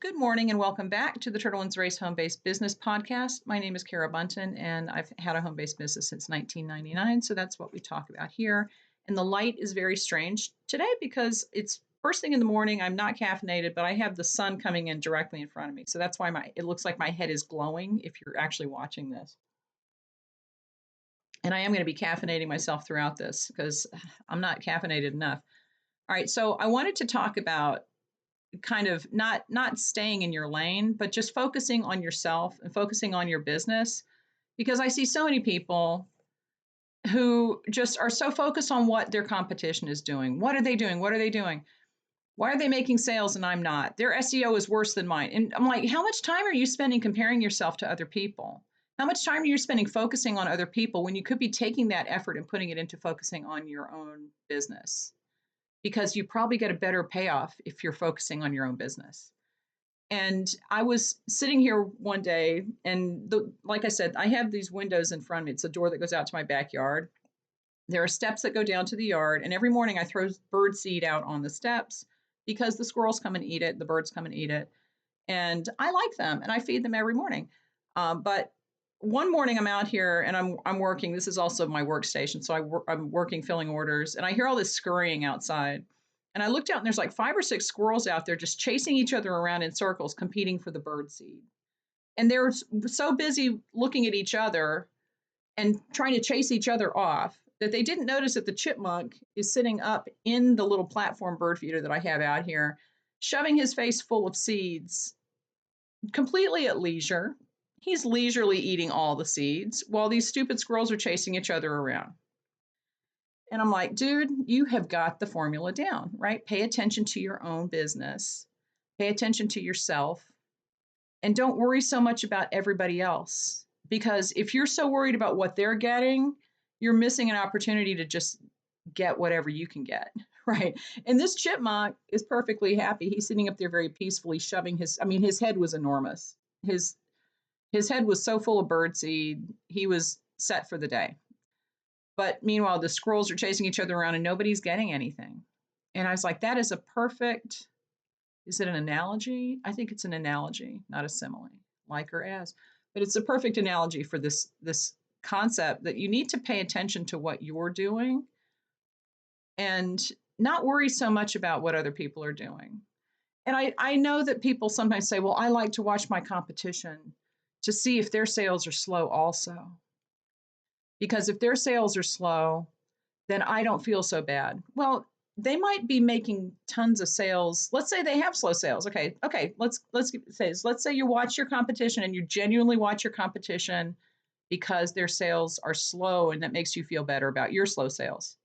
Good morning and welcome back to the Turtle Wins Race Home-Based Business Podcast. My name is Kara Buntin and I've had a home-based business since 1999, so that's what we talk about here. And the light is very strange today because it's first thing in the morning. I'm not caffeinated, but I have the sun coming in directly in front of me. So that's why it looks like my head is glowing if you're actually watching this. And I am going to be caffeinating myself throughout this because I'm not caffeinated enough. All right, so I wanted to talk about kind of not staying in your lane, but just focusing on yourself and focusing on your business. Because I see so many people who just are so focused on what their competition is doing. What are they doing? What are they doing? Why are they making sales and I'm not? Their SEO is worse than mine. And I'm like, how much time are you spending comparing yourself to other people? How much time are you spending focusing on other people when you could be taking that effort and putting it into focusing on your own business? Because you probably get a better payoff if you're focusing on your own business. And I was sitting here one day, and like I said, I have these windows in front of me. It's a door that goes out to my backyard. There are steps that go down to the yard, and every morning I throw bird seed out on the steps because the squirrels come and eat it, the birds come and eat it, and I like them, and I feed them every morning. But one morning I'm out here and I'm working. This is also my workstation, so I'm working filling orders, and I hear all this scurrying outside. And I looked out and there's like 5 or 6 squirrels out there just chasing each other around in circles, competing for the bird seed. And they're so busy looking at each other and trying to chase each other off that they didn't notice that the chipmunk is sitting up in the little platform bird feeder that I have out here, shoving his face full of seeds, completely at leisure. He's leisurely eating all the seeds while these stupid squirrels are chasing each other around. And I'm like, dude, you have got the formula down, right? Pay attention to your own business, pay attention to yourself, and don't worry so much about everybody else. Because if you're so worried about what they're getting, you're missing an opportunity to just get whatever you can get, right? And this chipmunk is perfectly happy. He's sitting up there very peacefully, shoving his head was enormous. His head was so full of birdseed, he was set for the day. But meanwhile, the squirrels are chasing each other around and nobody's getting anything. And I was like, that is a perfect, is it an analogy? I think it's an analogy, not a simile, like or as. But it's a perfect analogy for this concept that you need to pay attention to what you're doing and not worry so much about what other people are doing. And I know that people sometimes say, well, I like to watch my competition to see if their sales are slow also. Because if their sales are slow, then I don't feel so bad. Well, they might be making tons of sales. Let's say they have slow sales. Okay. Let's say you watch your competition and you genuinely watch your competition because their sales are slow and that makes you feel better about your slow sales.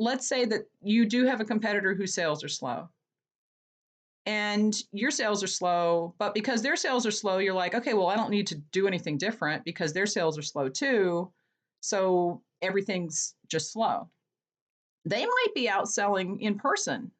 Let's say that you do have a competitor whose sales are slow and your sales are slow, but because their sales are slow, you're like, okay, well, I don't need to do anything different because their sales are slow too. So everything's just slow. They might be out selling in person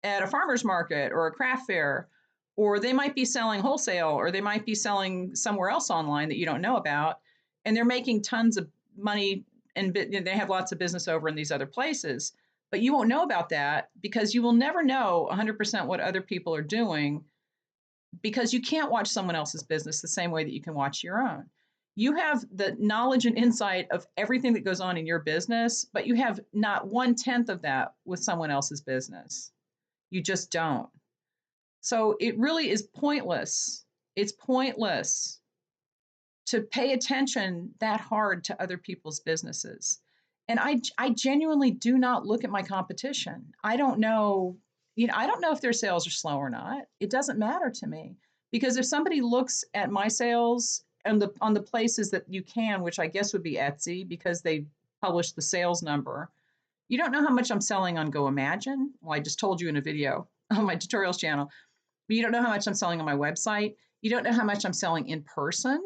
at a farmer's market or a craft fair, or they might be selling wholesale, or they might be selling somewhere else online that you don't know about. And they're making tons of money and they have lots of business over in these other places. But you won't know about that because you will never know 100% what other people are doing because you can't watch someone else's business the same way that you can watch your own. You have the knowledge and insight of everything that goes on in your business, but you have not 1/10 of that with someone else's business. You just don't. So it really is pointless. It's pointless to pay attention that hard to other people's businesses. And I genuinely do not look at my competition. I don't know, I don't know if their sales are slow or not. It doesn't matter to me because if somebody looks at my sales and on the places that you can, which I guess would be Etsy because they publish the sales number, you don't know how much I'm selling on Go Imagine. Well, I just told you in a video on my tutorials channel, but you don't know how much I'm selling on my website. You don't know how much I'm selling in person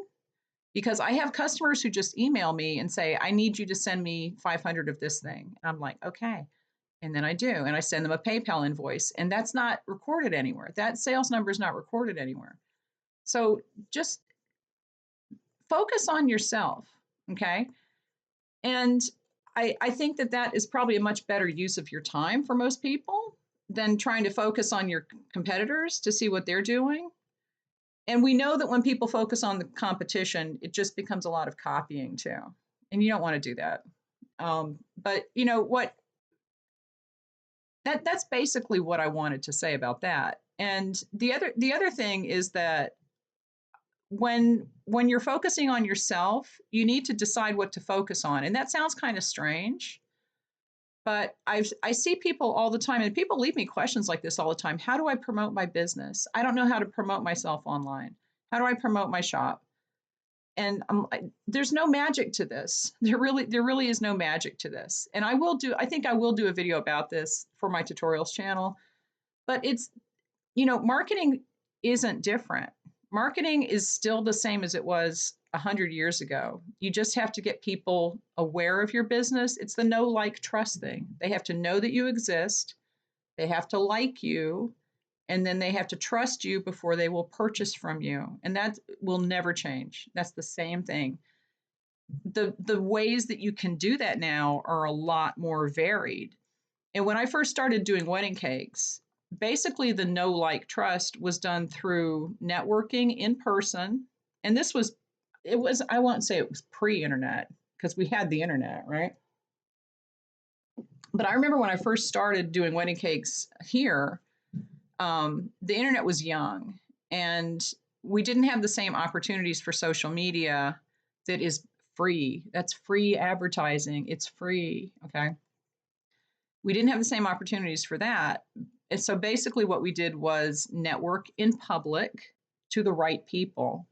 because I have customers who just email me and say, I need you to send me 500 of this thing. And I'm like, okay. And then I do. And I send them a PayPal invoice. And that's not recorded anywhere. That sales number is not recorded anywhere. So just focus on yourself. Okay. And I think that is probably a much better use of your time for most people than trying to focus on your competitors to see what they're doing. And we know that when people focus on the competition, it just becomes a lot of copying too. And you don't want to do that. But you know what? That's basically what I wanted to say about that. And the other thing is that when you're focusing on yourself, you need to decide what to focus on. And that sounds kind of strange, but I see people all the time, and people leave me questions like this all the time. How do I promote my business? I don't know how to promote myself online. How do I promote my shop? And there's no magic to this. There really is no magic to this. And I think I will do a video about this for my tutorials channel, but it's, marketing isn't different. Marketing is still the same as it was 100 years ago. You just have to get people aware of your business. It's the know, like, trust thing. They have to know that you exist. They have to like you, and then they have to trust you before they will purchase from you. And that will never change. That's the same thing. The ways that you can do that now are a lot more varied. And when I first started doing wedding cakes, basically the know, like, trust was done through networking in person. And I won't say it was pre-internet because we had the internet, right? But I remember when I first started doing wedding cakes here, the internet was young, and we didn't have the same opportunities for social media that is free. That's free advertising. It's free. Okay. We didn't have the same opportunities for that. And so basically, what we did was network in public to the right people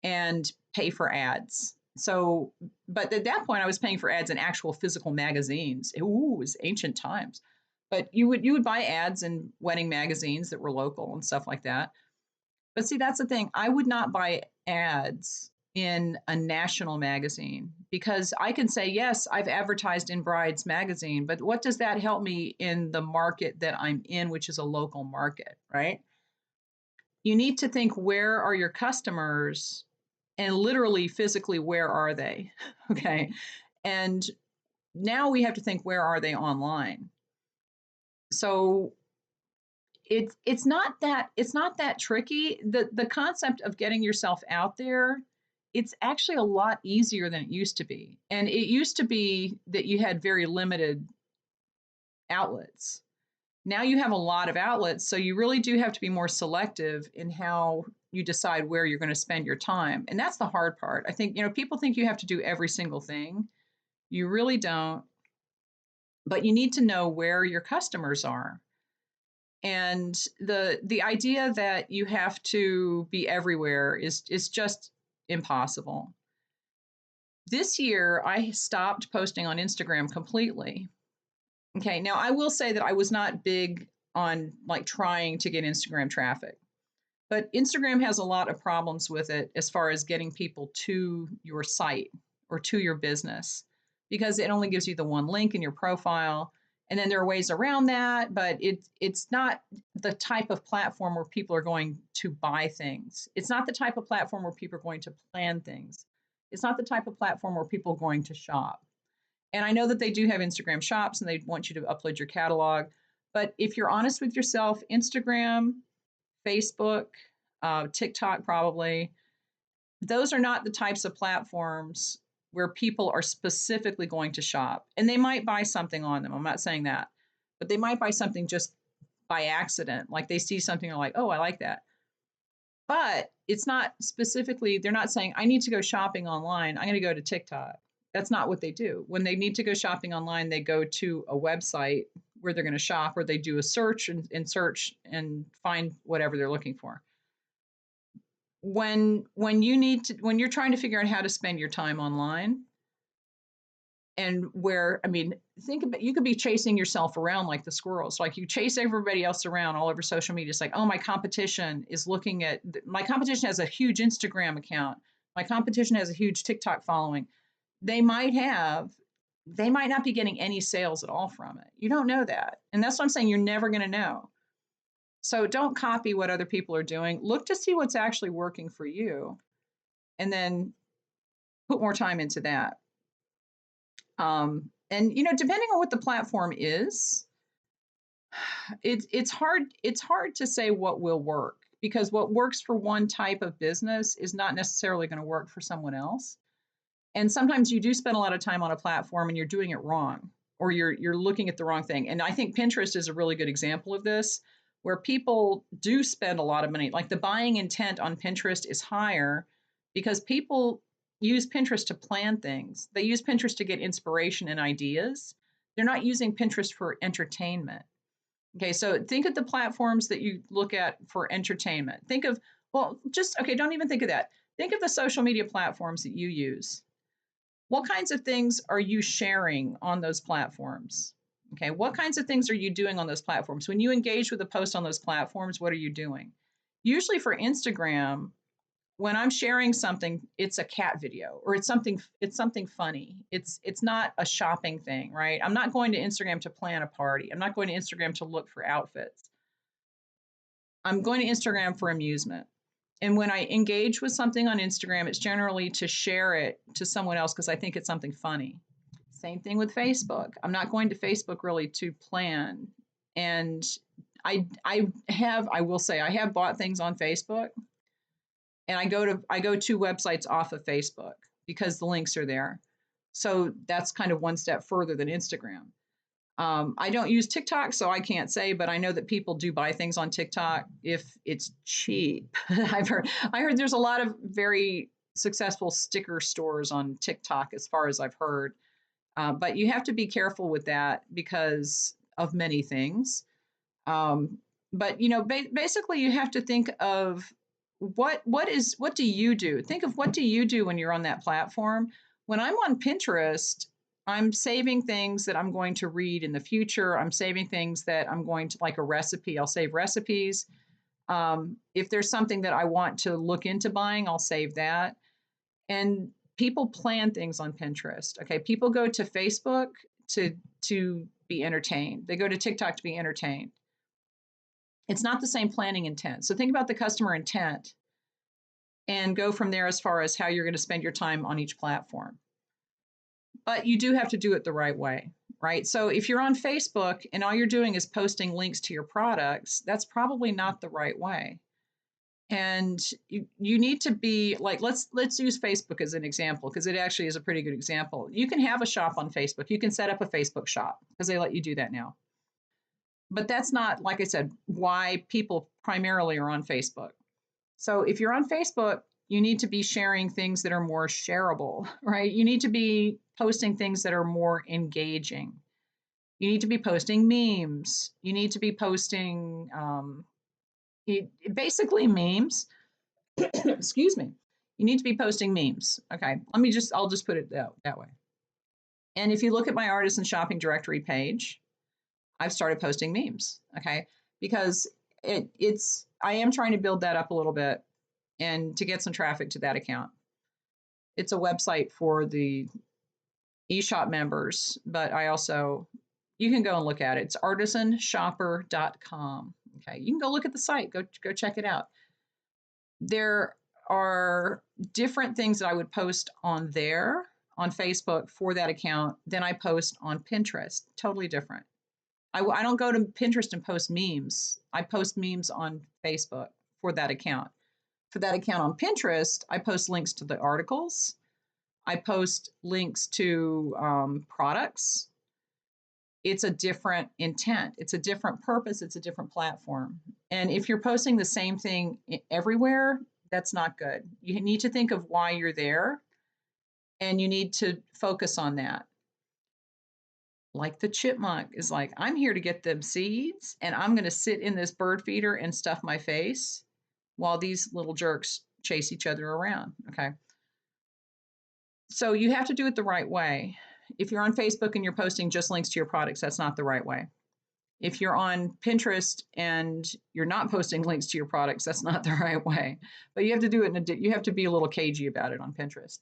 and pay for ads. So, but at that point, I was paying for ads in actual physical magazines. Ooh, it was ancient times. But you would buy ads in wedding magazines that were local and stuff like that. But see, that's the thing. I would not buy ads in a national magazine because I can say, yes, I've advertised in Brides magazine, but what does that help me in the market that I'm in, which is a local market, right? You need to think, where are your customers? And literally, physically, where are they? Okay. And now we have to think, where are they online? So it's not that tricky. The concept of getting yourself out there, it's actually a lot easier than it used to be. And it used to be that you had very limited outlets. Now you have a lot of outlets, so you really do have to be more selective in how you decide where you're going to spend your time. And that's the hard part. I think, people think you have to do every single thing. You really don't. But you need to know where your customers are. And the idea that you have to be everywhere is just impossible. This year I stopped posting on Instagram completely. Okay, now I will say that I was not big on like trying to get Instagram traffic, but Instagram has a lot of problems with it as far as getting people to your site or to your business, because it only gives you the one link in your profile. And then there are ways around that, but it's not the type of platform where people are going to buy things. It's not the type of platform where people are going to plan things. It's not the type of platform where people are going to shop. And I know that they do have Instagram shops and they want you to upload your catalog. But if you're honest with yourself, Instagram, Facebook, TikTok, probably, those are not the types of platforms where people are specifically going to shop. And they might buy something on them. I'm not saying that, but they might buy something just by accident. Like they see something, they're like, oh, I like that. But it's not specifically, they're not saying, I need to go shopping online. I'm going to go to TikTok. That's not what they do. When they need to go shopping online, they go to a website where they're going to shop, or they do a search and search and find whatever they're looking for. When you're trying to figure out how to spend your time online, and think about, you could be chasing yourself around like the squirrels. Like you chase everybody else around all over social media. It's like, oh, my competition has a huge Instagram account. My competition has a huge TikTok following. They might not be getting any sales at all from it. You don't know that. And that's what I'm saying. You're never going to know. So don't copy what other people are doing. Look to see what's actually working for you, and then put more time into that. And depending on what the platform is, It's hard to say what will work, because what works for one type of business is not necessarily going to work for someone else. And sometimes you do spend a lot of time on a platform and you're doing it wrong, or you're looking at the wrong thing. And I think Pinterest is a really good example of this, where people do spend a lot of money. Like, the buying intent on Pinterest is higher because people use Pinterest to plan things. They use Pinterest to get inspiration and ideas. They're not using Pinterest for entertainment. Okay, so think of the platforms that you look at for entertainment. Think of, well, just, okay, don't even think of that. Think of the social media platforms that you use. What kinds of things are you sharing on those platforms? Okay, what kinds of things are you doing on those platforms? When you engage with a post on those platforms, what are you doing? Usually for Instagram, when I'm sharing something, it's a cat video, or it's something funny. It's not a shopping thing, right? I'm not going to Instagram to plan a party. I'm not going to Instagram to look for outfits. I'm going to Instagram for amusement. And when I engage with something on Instagram, it's generally to share it to someone else because I think it's something funny. Same thing with Facebook. I'm not going to Facebook really to plan. And I will say I have bought things on Facebook, and I go to websites off of Facebook because the links are there. So that's kind of one step further than Instagram. I don't use TikTok, so I can't say, but I know that people do buy things on TikTok if it's cheap. I heard there's a lot of very successful sticker stores on TikTok, as far as I've heard. But you have to be careful with that because of many things. Um, but basically, you have to think of what do you do? Think of, what do you do when you're on that platform? When I'm on Pinterest, I'm saving things that I'm going to read in the future. I'm saving things that I'm going to, like a recipe. I'll save recipes. If there's something that I want to look into buying, I'll save that. And people plan things on Pinterest. Okay, people go to Facebook to be entertained. They go to TikTok to be entertained. It's not the same planning intent. So think about the customer intent and go from there as far as how you're going to spend your time on each platform. But you do have to do it the right way, right? So if you're on Facebook and all you're doing is posting links to your products, that's probably not the right way. And you need to be like, let's use Facebook as an example, because it actually is a pretty good example. You can have a shop on Facebook. You can set up a Facebook shop because they let you do that now. But that's not, like I said, why people primarily are on Facebook. So if you're on Facebook, you need to be sharing things that are more shareable, right? You need to be posting things that are more engaging. You need to be posting memes. You need to be posting basically memes. Excuse me. You need to be posting memes. Okay. I'll just put it that way. And if you look at my artisan shopping directory page, I've started posting memes. Okay. Because I am trying to build that up a little bit and to get some traffic to that account. It's a website for the eShop members, but you can go and look at it. It's artisanshopper.com. Okay. You can go look at the site, go check it out. There are different things that I would post on there on Facebook for that account than I post on Pinterest. Totally different. I don't go to Pinterest and post memes. I post memes on Facebook for that account. For that account on Pinterest, I post links to the articles. I post links to products. It's a different intent. It's a different purpose. It's a different platform. And if you're posting the same thing everywhere, that's not good. You need to think of why you're there, and you need to focus on that. Like the chipmunk is like, I'm here to get them seeds, and I'm going to sit in this bird feeder and stuff my face while these little jerks chase each other around. Okay. So you have to do it the right way. If you're on Facebook and you're posting just links to your products, that's not the right way. If you're on Pinterest and you're not posting links to your products, that's not the right way. But you have to do it you have to be a little cagey about it on Pinterest.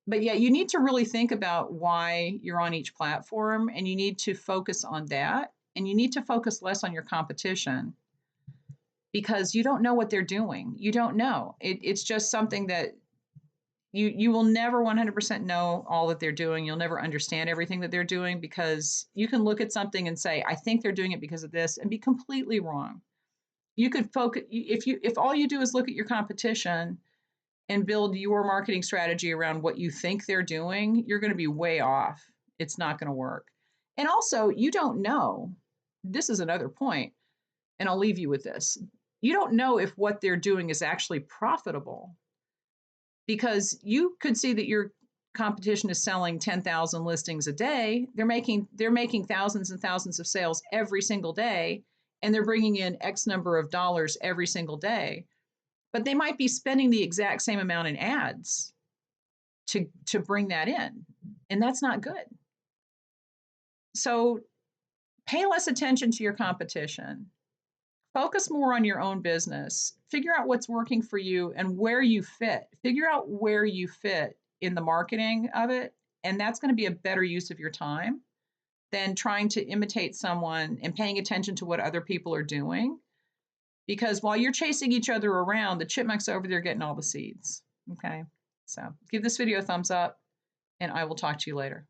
But yeah, you need to really think about why you're on each platform, and you need to focus on that. And you need to focus less on your competition, because you don't know what they're doing. You don't know. It's just something that You will never 100% know all that they're doing. You'll never understand everything that they're doing, because you can look at something and say, I think they're doing it because of this, and be completely wrong. You could focus if all you do is look at your competition and build your marketing strategy around what you think they're doing, you're going to be way off. It's not going to work. And also, you don't know. This is another point, and I'll leave you with this. You don't know if what they're doing is actually profitable, because you could see that your competition is selling 10,000 listings a day. They're making thousands and thousands of sales every single day, and they're bringing in X number of dollars every single day. But they might be spending the exact same amount in ads to bring that in, and that's not good. So pay less attention to your competition. Focus more on your own business. Figure out what's working for you and where you fit. Figure out where you fit in the marketing of it, and that's going to be a better use of your time than trying to imitate someone and paying attention to what other people are doing. Because while you're chasing each other around, the chipmunks over there getting all the seeds. Okay, so give this video a thumbs up, and I will talk to you later.